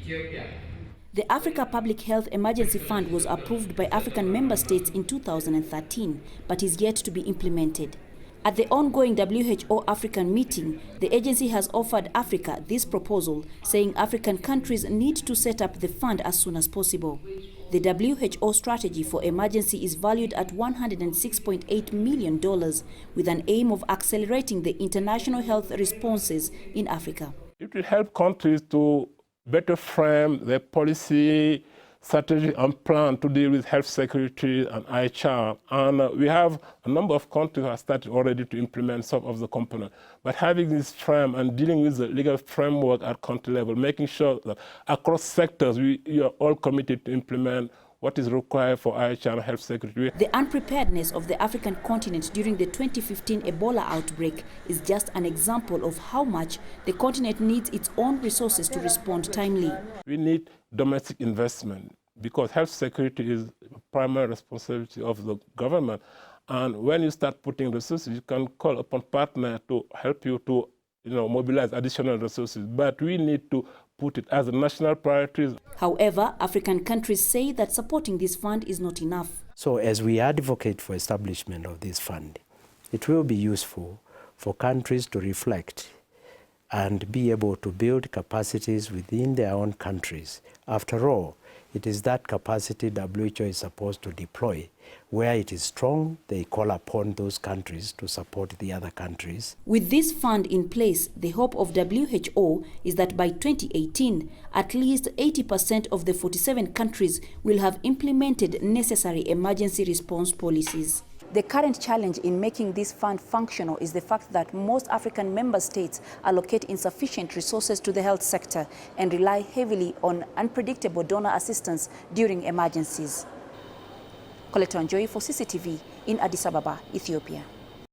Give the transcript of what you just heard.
The Africa Public Health Emergency Fund was approved by African member states in 2013, but is yet to be implemented. At the ongoing WHO African meeting, the agency has offered Africa this proposal, saying African countries need to set up the fund as soon as possible. The WHO strategy for emergency is valued at $106.8 million, with an aim of accelerating the international health responses in Africa. It will help countries to better frame their policy, strategy and plan to deal with health security and HR. And we have a number of countries who have started already to implement some of the components. But having this frame and dealing with the legal framework at country level, making sure that across sectors we are all committed to implement what is required for HR and health security. The unpreparedness of the African continent during the 2015 Ebola outbreak is just an example of how much the continent needs its own resources to respond timely. We need domestic investment because health security is a primary responsibility of the government. And when you start putting resources, you can call upon partners to help you to mobilize additional resources. But we need to put it as a national priority. However, African countries say that supporting this fund is not enough. So as we advocate for establishment of this fund, it will be useful for countries to reflect and be able to build capacities within their own countries. After all, it is that capacity WHO is supposed to deploy. Where it is strong, they call upon those countries to support the other countries. With this fund in place, the hope of WHO is that by 2018, at least 80% of the 47 countries will have implemented necessary emergency response policies. The current challenge in making this fund functional is the fact that most African member states allocate insufficient resources to the health sector and rely heavily on unpredictable donor assistance during emergencies. Coletta Njoyi for CCTV in Addis Ababa, Ethiopia.